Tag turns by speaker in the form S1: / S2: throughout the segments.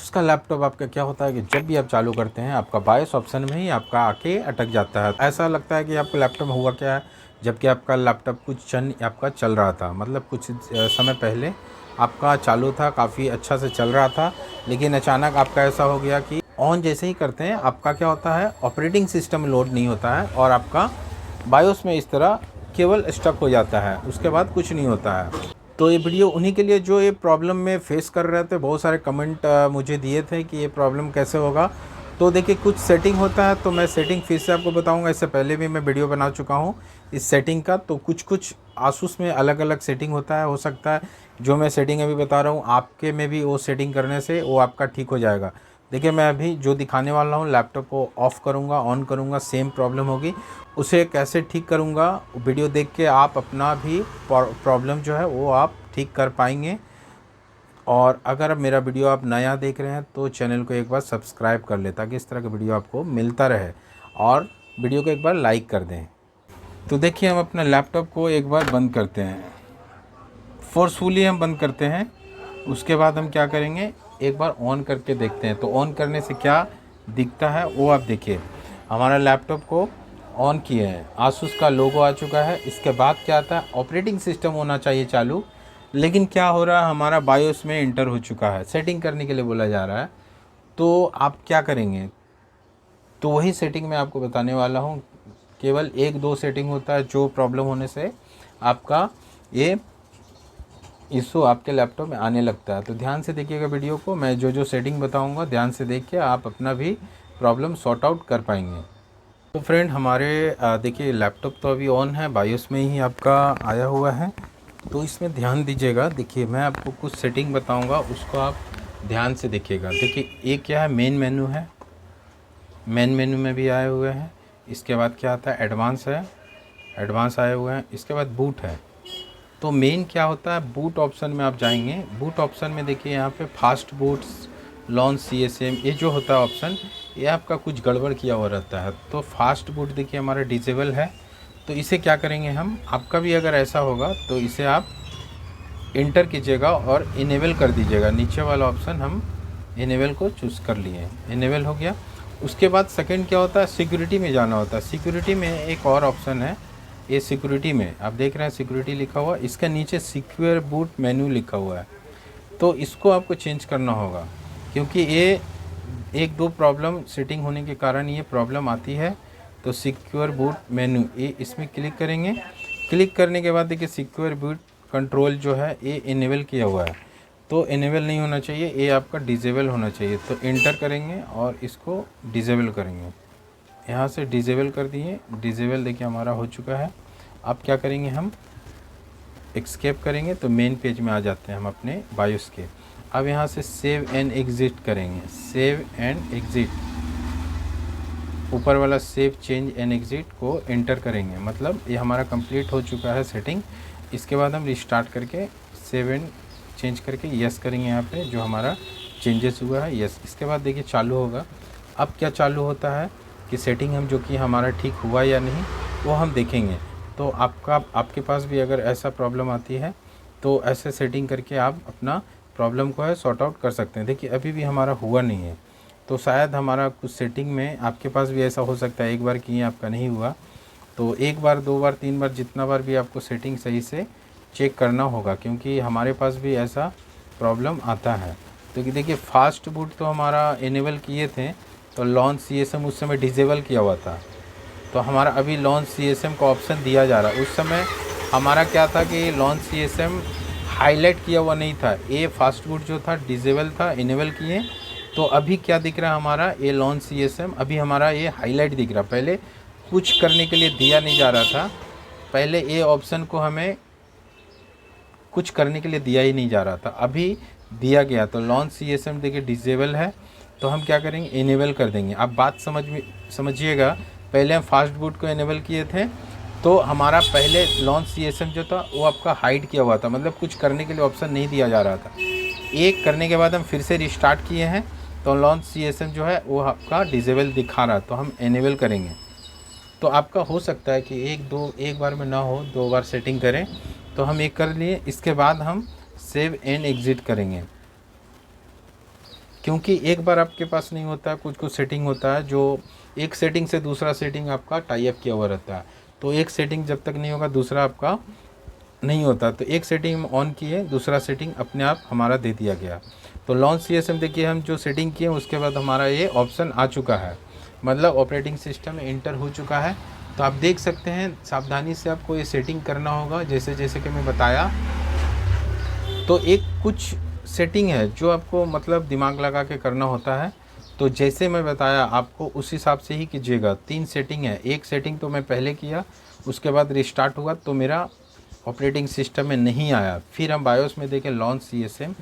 S1: Asus का laptop आपका क्या होता है कि जब भी आप चालू करते हैं आपका बायोस ऑप्शन में ही आपका आके अटक जाता है। ऐसा लगता है कि आपका लैपटॉप में हुआ क्या है, जबकि आपका लैपटॉप कुछ क्षण आपका चल रहा था, मतलब कुछ समय पहले आपका चालू था, काफ़ी अच्छा से चल रहा था, लेकिन अचानक आपका ऐसा हो गया कि ऑन जैसे ही करते हैं आपका क्या होता है, ऑपरेटिंग सिस्टम लोड नहीं होता है और आपका बायोस में इस तरह केवल स्टक हो जाता है, उसके बाद कुछ नहीं होता है। तो ये वीडियो उन्हीं के लिए जो ये प्रॉब्लम में फेस कर रहे थे। बहुत सारे कमेंट मुझे दिए थे कि ये प्रॉब्लम कैसे होगा। तो देखिए कुछ सेटिंग होता है, तो मैं सेटिंग फिर से आपको बताऊंगा। इससे पहले भी मैं वीडियो बना चुका हूँ इस सेटिंग का। तो कुछ कुछ आसूस में अलग अलग सेटिंग होता है, हो सकता है जो मैं सेटिंग अभी बता रहा हूँ आपके में भी वो सेटिंग करने से वो आपका ठीक हो जाएगा। देखिए मैं अभी जो दिखाने वाला हूँ, लैपटॉप को ऑफ़ करूँगा, ऑन करूँगा, सेम प्रॉब्लम होगी। उसे कैसे ठीक करूँगा वीडियो देख के आप अपना भी प्रॉब्लम जो है वो आप ठीक कर पाएंगे। और अगर मेरा वीडियो आप नया देख रहे हैं तो चैनल को एक बार सब्सक्राइब कर लें ताकि इस तरह का वीडियो आपको मिलता रहे, और वीडियो को एक बार लाइक कर दें। तो देखिए हम अपना लैपटॉप को एक बार बंद करते हैं, फोर्सफुली हम बंद करते हैं। उसके बाद हम क्या करेंगे, एक बार ऑन करके देखते हैं। तो ऑन करने से क्या दिखता है वो आप देखिए। हमारा लैपटॉप को ऑन किए हैं, आसूस का लोगो आ चुका है। इसके बाद क्या आता है, ऑपरेटिंग सिस्टम होना चाहिए चालू, लेकिन क्या हो रहा है, हमारा बायोस में इंटर हो चुका है, सेटिंग करने के लिए बोला जा रहा है। तो आप क्या करेंगे, तो वही सेटिंग मैं आपको बताने वाला हूँ। केवल एक दो सेटिंग होता है जो प्रॉब्लम होने से आपका ये इशू आपके लैपटॉप में आने लगता है। तो ध्यान से देखिएगा वीडियो को, मैं जो जो सेटिंग बताऊंगा ध्यान से देख के आप अपना भी प्रॉब्लम सॉर्ट आउट कर पाएंगे। तो फ्रेंड हमारे देखिए लैपटॉप तो अभी ऑन है, बायोस में ही आपका आया हुआ है। तो इसमें ध्यान दीजिएगा। देखिए मैं आपको कुछ सेटिंग बताऊंगा, उसको आप ध्यान से देखिएगा। देखिए ये क्या है, मेन मेनू है, मेन मेनू में भी आए हुए हैं। इसके बाद क्या आता है, एडवांस है, एडवांस आए हुए हैं। इसके बाद बूट है। तो मेन क्या होता है, बूट ऑप्शन में आप जाएंगे। बूट ऑप्शन में देखिए यहाँ पे फास्ट बूट्स, लॉन्च CSM, ये जो होता है ऑप्शन, ये आपका कुछ गड़बड़ किया हुआ रहता है। तो फास्ट बूट देखिए हमारा डिसेबल है। तो इसे क्या करेंगे हम, आपका भी अगर ऐसा होगा तो इसे आप इंटर कीजिएगा और इनेबल कर दीजिएगा। नीचे वाला ऑप्शन हम इनेबल को चूज़ कर लिए, इनेबल हो गया। उसके बाद सेकंड क्या होता है, सिक्योरिटी में जाना होता है। सिक्योरिटी में एक और ऑप्शन है, ये सिक्योरिटी में आप देख रहे हैं सिक्योरिटी लिखा हुआ, इसके नीचे सिक्योर बूट मेन्यू लिखा हुआ है। तो इसको आपको चेंज करना होगा, क्योंकि ये एक दो प्रॉब्लम सेटिंग होने के कारण ये प्रॉब्लम आती है। तो सिक्योर बूट मेन्यू, ये इसमें क्लिक करेंगे। क्लिक करने के बाद देखिए सिक्योर बूट कंट्रोल जो है ये इनेबल किया हुआ है। तो इनेबल नहीं होना चाहिए, ये आपका डिसेबल होना चाहिए। तो इंटर करेंगे और इसको डिसेबल करेंगे। यहाँ से डिसेबल कर दिए, डिसेबल देखिए हमारा हो चुका है। अब क्या करेंगे, हम एस्केप करेंगे तो मेन पेज में आ जाते हैं हम अपने बायोस के। अब यहाँ से सेव एंड एग्जिट करेंगे, सेव एंड एग्जिट, ऊपर वाला सेव चेंज एंड एग्जिट को एंटर करेंगे। मतलब ये हमारा कंप्लीट हो चुका है सेटिंग। इसके बाद हम रिस्टार्ट करके सेव एंड चेंज करके यस करेंगे। यहाँ पे जो हमारा चेंजेस हुआ है यस, इसके बाद देखिए चालू होगा। अब क्या चालू होता है कि सेटिंग हम जो कि हमारा ठीक हुआ या नहीं वो हम देखेंगे। तो आपके पास भी अगर ऐसा प्रॉब्लम आती है तो ऐसे सेटिंग करके आप अपना प्रॉब्लम को है सॉर्ट आउट कर सकते हैं। देखिए अभी भी हमारा हुआ नहीं है, तो शायद हमारा कुछ सेटिंग में आपके पास भी ऐसा हो सकता है। एक बार किए आपका नहीं हुआ तो एक बार, दो बार, तीन बार, जितना बार भी आपको सेटिंग सही से चेक करना होगा, क्योंकि हमारे पास भी ऐसा प्रॉब्लम आता है। तो देखिए फास्ट बूट तो हमारा इनेबल किए थे, तो लॉन्च CSM उस समय डिसेबल किया हुआ था। तो हमारा अभी लॉन्च CSM का ऑप्शन दिया जा रहा है। उस समय हमारा क्या था कि लॉन्च CSM हाईलाइट किया हुआ नहीं था, ये फास्ट बूट जो था डिसेबल था, इनेबल किए। तो अभी क्या दिख रहा है हमारा, ये लॉन्च CSM अभी हमारा ये हाईलाइट दिख रहा। पहले कुछ करने के लिए दिया नहीं जा रहा था, पहले ये ऑप्शन को हमें कुछ करने के लिए दिया ही नहीं जा रहा था, अभी दिया गया। तो लॉन्च CSM देखिए डिसेबल है, तो हम क्या करेंगे, इनेबल कर देंगे। आप बात समझिएगा। पहले हम फास्ट बूट को इनेबल किए थे तो हमारा पहले लॉन्च CSM जो था वो आपका हाइड किया हुआ था, मतलब कुछ करने के लिए ऑप्शन नहीं दिया जा रहा था। एक करने के बाद हम फिर से रिस्टार्ट किए हैं तो लॉन्च CSM जो है वो आपका डिसेबल दिखा रहा, तो हम इनेबल करेंगे। तो आपका हो सकता है कि एक बार में ना हो, दो बार सेटिंग करें। तो हम एक कर लिए, इसके बाद हम सेव एंड एग्जिट करेंगे। क्योंकि एक बार आपके पास नहीं होता है, कुछ कुछ सेटिंग होता है जो एक सेटिंग से दूसरा सेटिंग आपका टाई अप किया हुआ रहता है। तो एक सेटिंग जब तक नहीं होगा दूसरा आपका नहीं होता। तो एक सेटिंग हम ऑन किए, दूसरा सेटिंग अपने आप हमारा दे दिया गया। तो लॉन्च CSM देखिए हम जो सेटिंग किए उसके बाद हमारा ये ऑप्शन आ चुका है, मतलब ऑपरेटिंग सिस्टम में इंटर हो चुका है। तो आप देख सकते हैं, सावधानी से आपको ये सेटिंग करना होगा जैसे जैसे कि मैं बताया। तो एक कुछ सेटिंग है जो आपको मतलब दिमाग लगा के करना होता है। तो जैसे मैं बताया आपको उस हिसाब से ही कीजिएगा। 3 सेटिंग है, एक सेटिंग तो मैं पहले किया, उसके बाद रिस्टार्ट हुआ तो मेरा ऑपरेटिंग सिस्टम में नहीं आया। फिर हम बायोस में देखें, लॉन्च CSM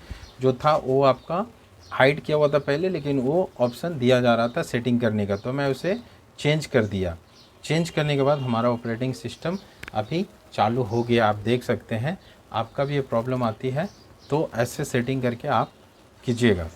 S1: जो था वो आपका हाइड किया हुआ था पहले, लेकिन वो ऑप्शन दिया जा रहा था सेटिंग करने का, तो मैं उसे चेंज कर दिया। चेंज करने के बाद हमारा ऑपरेटिंग सिस्टम अभी चालू हो गया। आप देख सकते हैं, आपका भी ये प्रॉब्लम आती है तो ऐसे सेटिंग करके आप कीजिएगा।